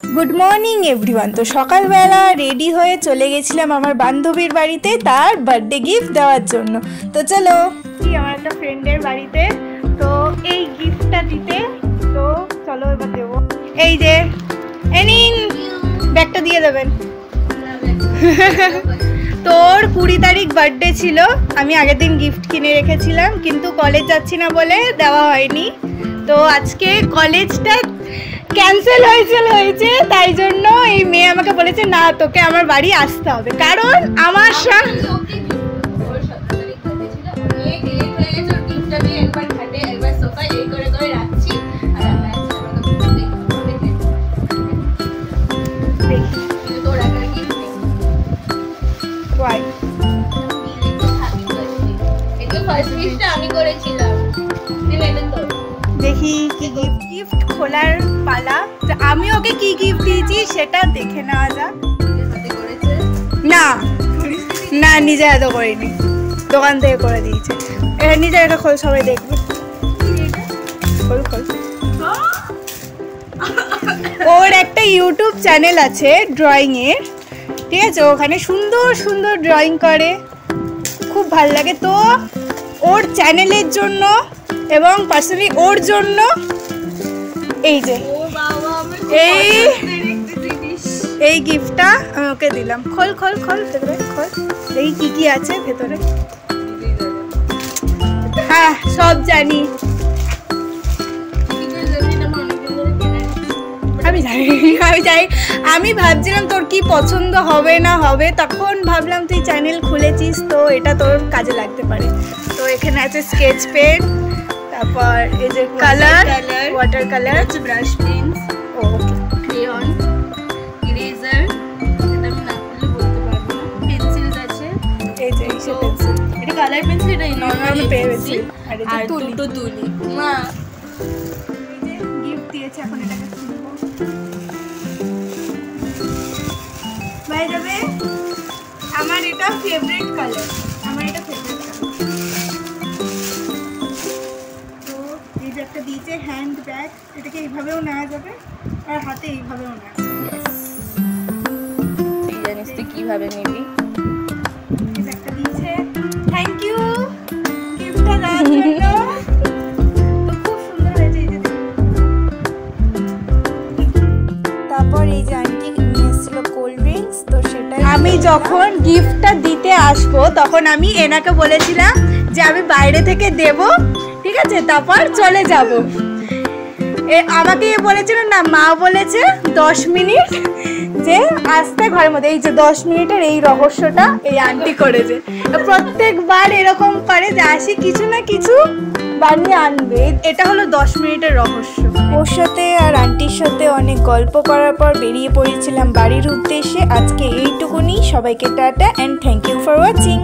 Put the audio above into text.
Good morning everyone. তো সকালবেলা ready হয়ে চলে গেছিলাম আমার বান্ধবীর বাড়িতে তার বার্থডে গিফট দেওয়ার জন্য। তো চলো আমার একটা ফ্রেন্ডের বাড়িতে, তো এই গিফটটা দিতে, তো চলো এবার দেবো। এই যে নিন, ব্যাগটা দিয়ে দেবেন। তোর 20 তারিখ বার্থডে ছিল, আমি আগের দিন গিফট কিনে রেখেছিলাম, কিন্তু কলেজ যাচ্ছি না বলে দেওয়া হয়নি। তো আজকে কলেজটা ক্যান্সেল হয়েছে, তাই জন্য এই মেয়ে আমাকে বলেছে না তোকে আমার বাড়ি আসতে হবে, কারণ আমার দেখি কি গিফট খোলার পালা। আমি ওকে কি গিফট দিয়েছি সেটা দেখে নেওয়া যাক। না না, নিজে এত করিনি, দোকান থেকে করে দিয়েছে। এটা নিজে এটা খোল, সবাই দেখবে। খোল খোল। ওর একটা ইউটিউব চ্যানেল আছে ড্রয়িংয়ের, ঠিক আছে, ওখানে সুন্দর সুন্দর ড্রয়িং করে, খুব ভাল লাগে। তো ওর চ্যানেলের জন্য এবং পার্সোনালি ওর জন্য এই যে এই গিফটটা আমি ওকে দিলাম। খোল খোল খোল, ভেতরে খোল, দেখি কি কি আছে ভেতরে। হ্যাঁ সব জানি, আমি জানি। আমি ভাবছিলাম তোর কি পছন্দ হবে না হবে, তখন ভাবলাম তুই চ্যানেল খুলেছিস তো এটা তোর কাজে লাগতে পারে। তো এখানে আছে স্কেচ পেন, তারপর এই যে colour, water colour, brush pens, crayon, eraser, এটা আমি না খুলে বলতে পারবো না, পেন্সিলস আছে, এই যে এই পেন্সিল, এটা কালার পেন্সিল, এটা নরমাল পেন্সিল, আর এই যে দুটো তুলি। মা এই যে গিফট দিয়েছে, এখন এটাকে খুলবো। বাই দ্য ওয়ে, আমার এটা ফেভারিট কালার, একটা দিয়েছে হ্যান্ড ব্যাগ, এটাকে এইভাবেও নেওয়া যাবে আর হাতে এইভাবেও নেওয়া যাবে। জানিস তুই কিভাবে নিবি। একটা দিয়েছে, থ্যাংক ইউ গিফটটা দেওয়ার জন্য। তো খুব সুন্দর হয়েছে এই যে। তারপর এই যে আন্টি নিয়ে এসেছিল কোল্ড ড্রিঙ্কস, তো সেটা আমি যখন গিফটটা দিতে আসবো তখন আমি এনাকে বলেছিলাম যে আমি বাইরে থেকে দেবো, ঠিক আছে, তারপর চলে যাব। আমাকে বলেছিল না, মা বলেছে 10 মিনিট যে আসতে ঘরের মধ্যে। এই যে 10 মিনিটের এই রহস্যটা এই আন্টি করেছে, প্রত্যেকবার এরকম করে যে আসি কিছু না কিছু বানিয়ে আনবে। এটা হলো 10 মিনিটের রহস্য। ওর সাথে আর আন্টির সাথে অনেক গল্প করার পর বেরিয়ে পড়েছিলাম বাড়ির উদ্দেশ্যে। আজকে এইটুকুনি, সবাইকে টাটা and thank you for watching.